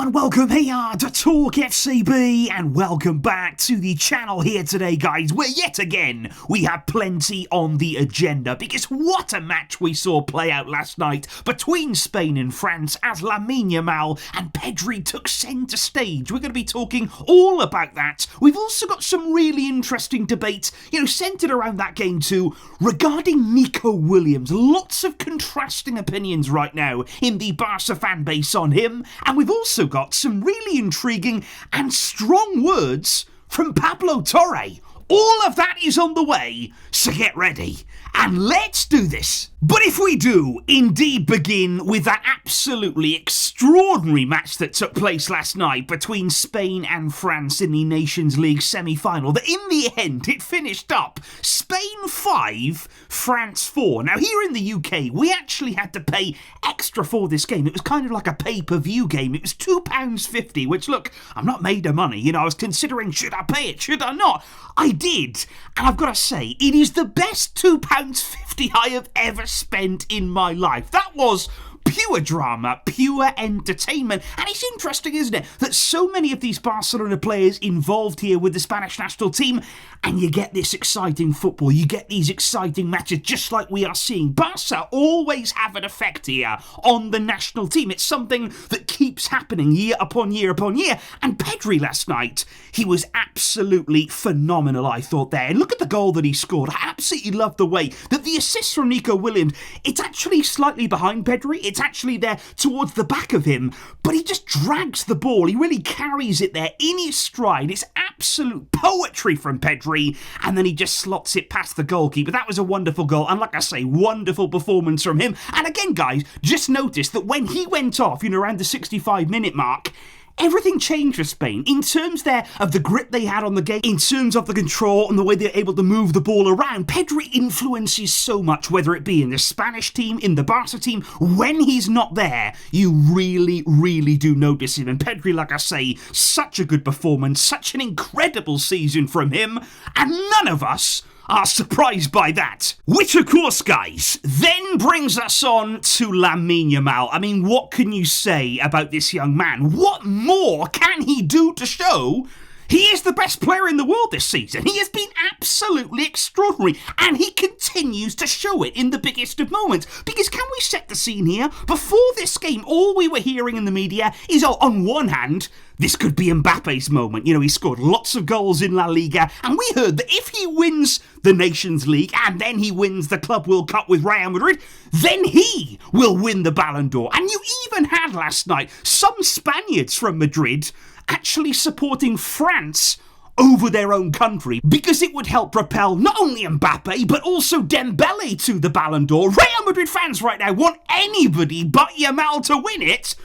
and welcome here to TalkFCB, and welcome back to the channel here today, guys, where yet again we have plenty on the agenda, because what a match we saw play out last night between Spain and France as Lamine Yamal and Pedri took centre stage. We're going to be talking all about that. We've also got some really interesting debates, centred around that game too, regarding Nico Williams. Lots of contrasting opinions right now in the Barca fan base on him, and we've also got some really intriguing and strong words from Pablo Torre. All of that is on the way, so get ready and let's do this. But if we do indeed begin with that absolutely extraordinary match that took place last night between Spain and France in the Nations League semi-final, that in the end it finished up Spain 5, France 4. Now here in the UK, we actually had to pay extra for this game. It was kind of like a pay-per-view game. It was £2.50, which, look, I'm not made of money. I was considering, should I pay it, should I not? I did, and I've got to say, it is the best £2.50 I have ever spent in my life. That was pure drama, pure entertainment. And it's interesting, isn't it, that so many of these Barcelona players involved here with the Spanish national team, and you get this exciting football, you get these exciting matches just like we are seeing. Barca always have an effect here on the national team. It's something that keeps happening year upon year upon year. And Pedri last night, he was absolutely phenomenal, I thought, there. And look at the goal that he scored. I absolutely love the way that the assist from Nico Williams, it's actually slightly behind Pedri. It's actually there towards the back of him, but he just drags the ball. He really carries it there in his stride. It's absolute poetry from Pedri, and then he just slots it past the goalkeeper. That was a wonderful goal, and like I say, wonderful performance from him. And again, guys, just notice that when he went off, around the 65-minute mark, everything changed for Spain in terms there of the grip they had on the game, in terms of the control and the way they're able to move the ball around. Pedri influences so much, whether it be in the Spanish team, in the Barca team. When he's not there, you really, really do notice him. And Pedri, like I say, such a good performance, such an incredible season from him, and none of us are surprised by that. Which, of course, guys, then brings us on to Lamine Yamal. I mean, what can you say about this young man? What more can he do to show he is the best player in the world this season? He has been absolutely extraordinary, and he continues to show it in the biggest of moments. Because can we set the scene here? Before this game, all we were hearing in the media is, on one hand, this could be Mbappe's moment. He scored lots of goals in La Liga, and we heard that if he wins the Nations League and then he wins the Club World Cup with Real Madrid, then he will win the Ballon d'Or. And you even had last night some Spaniards from Madrid actually supporting France over their own country, because it would help propel not only Mbappe but also Dembele to the Ballon d'Or. Real Madrid fans right now want anybody but Yamal to win it.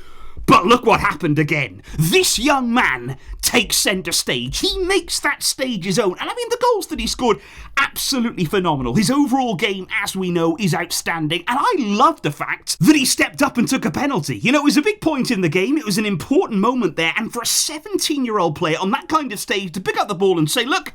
But look what happened again. This young man takes centre stage. He makes that stage his own. And I mean, the goals that he scored, absolutely phenomenal. His overall game, as we know, is outstanding. And I love the fact that he stepped up and took a penalty. It was a big point in the game. It was an important moment there. And for a 17-year-old player on that kind of stage to pick up the ball and say, look,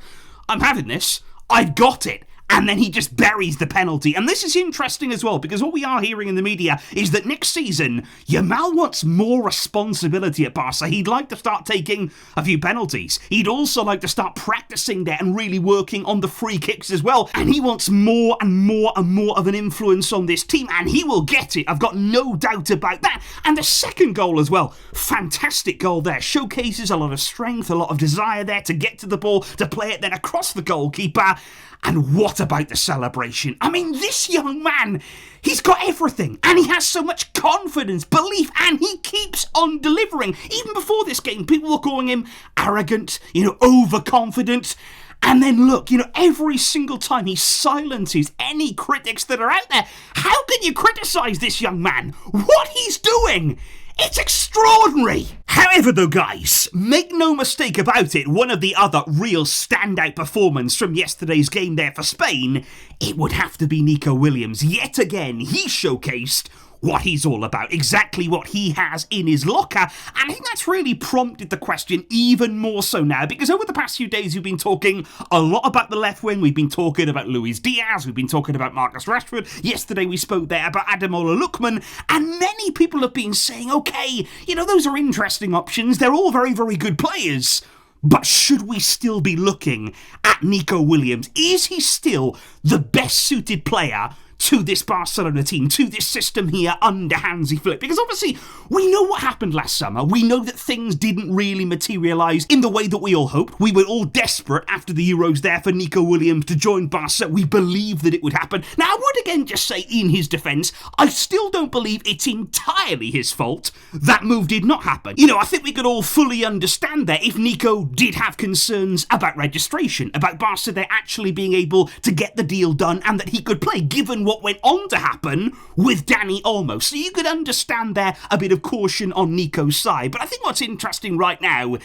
I'm having this. I've got it. And then he just buries the penalty. And this is interesting as well, because what we are hearing in the media is that next season, Yamal wants more responsibility at Barca. He'd like to start taking a few penalties. He'd also like to start practicing there and really working on the free kicks as well. And he wants more and more and more of an influence on this team, and he will get it. I've got no doubt about that. And the second goal as well, fantastic goal there. Showcases a lot of strength, a lot of desire there to get to the ball, to play it then across the goalkeeper. And what about the celebration? I mean, this young man, he's got everything, and he has so much confidence, belief, and he keeps on delivering. Even before this game, people were calling him arrogant, overconfident. And then look, every single time he silences any critics that are out there. How can you criticise this young man? What he's doing? It's extraordinary! However though, guys, make no mistake about it, one of the other real standout performances from yesterday's game there for Spain, it would have to be Nico Williams. Yet again, he showcased what he's all about, exactly what he has in his locker. And I think that's really prompted the question even more so now, because over the past few days we've been talking a lot about the left wing. We've been talking about Luis Diaz, we've been talking about Marcus Rashford. Yesterday we spoke there about Ademola Lookman, and many people have been saying, okay, those are interesting options, they're all very, very good players. But should we still be looking at Nico Williams? Is he still the best suited player to this Barcelona team, to this system here under Hansi Flick? Because obviously we know what happened last summer. We know that things didn't really materialise in the way that we all hoped. We were all desperate after the Euros there for Nico Williams to join Barca. We believed that it would happen. Now, I would again just say in his defence, I still don't believe it's entirely his fault that move did not happen. I think we could all fully understand that if Nico did have concerns about registration, about Barca there actually being able to get the deal done and that he could play, given what went on to happen with Dani Olmo. So you could understand there a bit of caution on Nico's side. But I think what's interesting right now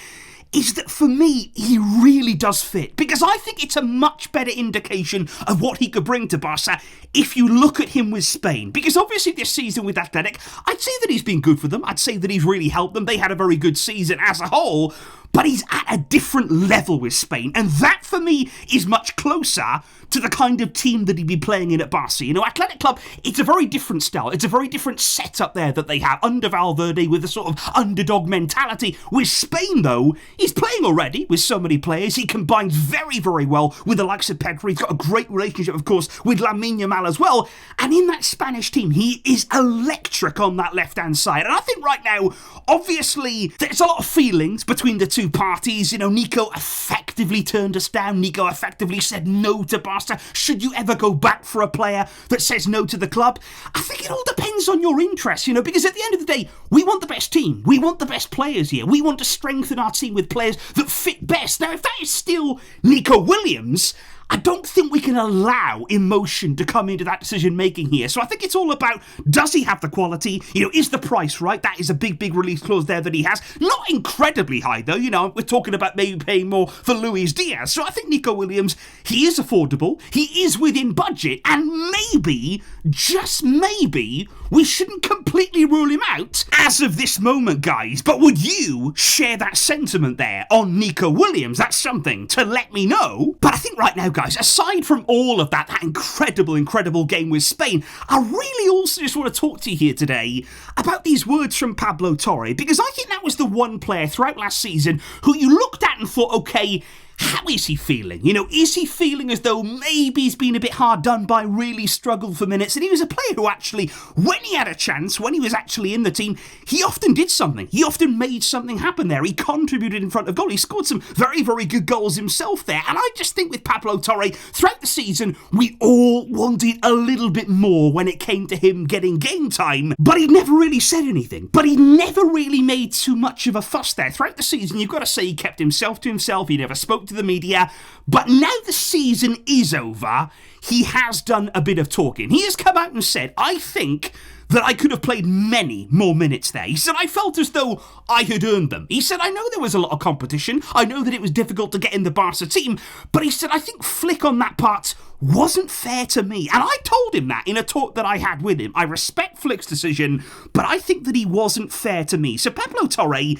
is that for me, he really does fit. Because I think it's a much better indication of what he could bring to Barca if you look at him with Spain. Because obviously this season with Athletic, I'd say that he's been good for them. I'd say that he's really helped them. They had a very good season as a whole. But he's at a different level with Spain. And that, for me, is much closer to the kind of team that he'd be playing in at Barca. Athletic Club, it's a very different style. It's a very different setup there that they have under Valverde with a sort of underdog mentality. With Spain, though, he's playing already with so many players. He combines very, very well with the likes of Pedri. He's got a great relationship, of course, with Lamine Yamal as well. And in that Spanish team, he is electric on that left-hand side. And I think right now, obviously, there's a lot of feelings between the two parties. Nico effectively turned us down. Nico effectively said no to Barca. Should you ever go back for a player that says no to the club? I think it all depends on your interest, because at the end of the day, we want the best team. We want the best players here. We want to strengthen our team with players that fit best. Now, if that is still Nico Williams, I don't think we can allow emotion to come into that decision making here. So I think it's all about, does he have the quality? Is the price right? That is a big, big release clause there that he has. Not incredibly high though. We're talking about maybe paying more for Luis Diaz. So I think Nico Williams, he is affordable. He is within budget. And maybe, just maybe, we shouldn't completely rule him out as of this moment, guys. But would you share that sentiment there on Nico Williams? That's something to let me know. But I think right now, guys, aside from all of that incredible game with Spain, I really also just want to talk to you here today about these words from Pablo Torre, because I think that was the one player throughout last season who you looked at and thought, okay, how is he feeling? Is he feeling as though maybe he's been a bit hard done by, really struggled for minutes? And he was a player who actually, when he had a chance, when he was actually in the team, he often did something. He often made something happen there. He contributed in front of goal. He scored some very, very good goals himself there. And I just think with Pablo Torre, throughout the season, we all wanted a little bit more when it came to him getting game time. But he never really said anything. But he never really made too much of a fuss there. Throughout the season, you've got to say he kept himself to himself. He never spoke to the media. But now the season is over, he has done a bit of talking. He has come out and said, I think that I could have played many more minutes there. He said, I felt as though I had earned them. He said, I know there was a lot of competition. I know that it was difficult to get in the Barca team. But he said, I think Flick on that part wasn't fair to me. And I told him that in a talk that I had with him. I respect Flick's decision, but I think that he wasn't fair to me. So Pablo Torre, he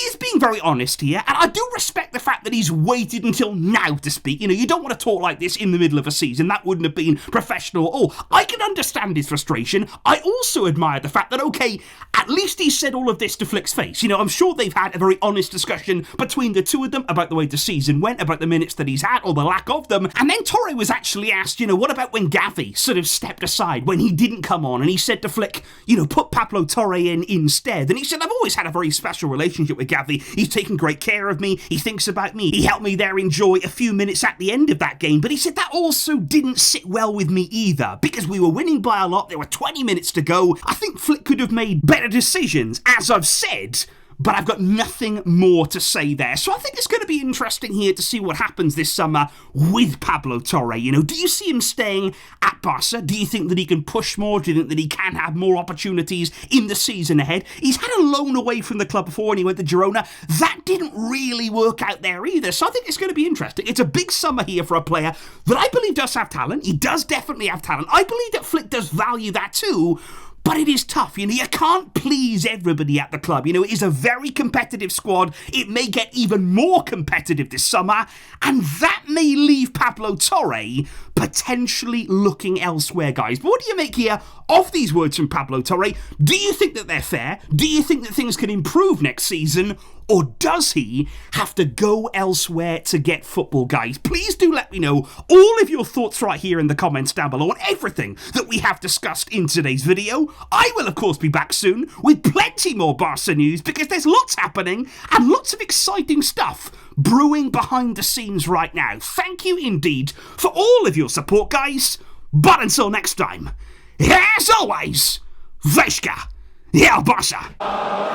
is being very honest here. And I do respect the fact that he's waited until now to speak. You don't want to talk like this in the middle of a season. That wouldn't have been professional at all. I can understand his frustration. I also admire the fact that, okay, at least he said all of this to Flick's face. I'm sure they've had a very honest discussion between the two of them about the way the season went, about the minutes that he's had, or the lack of them. And then Torre was actually asked, what about when Gavi sort of stepped aside, when he didn't come on, and he said to Flick, put Pablo Torre in instead. And he said, I've always had a very special relationship with Gavi. He's taken great care of me. He thinks about me. He helped me there enjoy a few minutes at the end of that game. But he said that also didn't sit well with me either, because we were winning by a lot. There were 20 minutes to go. I think Flick could have made better decisions, as I've said, but I've got nothing more to say there. So I think it's going to be interesting here to see what happens this summer with Pablo Torre. Do you see him staying at Barca? Do you think that he can push more? Do you think that he can have more opportunities in the season ahead? He's had a loan away from the club before when he went to Girona. That didn't really work out there either. So I think it's going to be interesting. It's a big summer here for a player that I believe does have talent. He does definitely have talent. I believe that Flick does value that too. But it is tough, you can't please everybody at the club. It is a very competitive squad. It may get even more competitive this summer, and that may leave Pablo Torre potentially looking elsewhere, guys. But what do you make here of these words from Pablo Torre? Do you think that they're fair? Do you think that things can improve next season? Or does he have to go elsewhere to get football, guys? Please do let me know all of your thoughts right here in the comments down below on everything that we have discussed in today's video. I will, of course, be back soon with plenty more Barca news because there's lots happening and lots of exciting stuff brewing behind the scenes right now. Thank you indeed for all of your support, guys. But until next time, as always, Veshka, El Barça.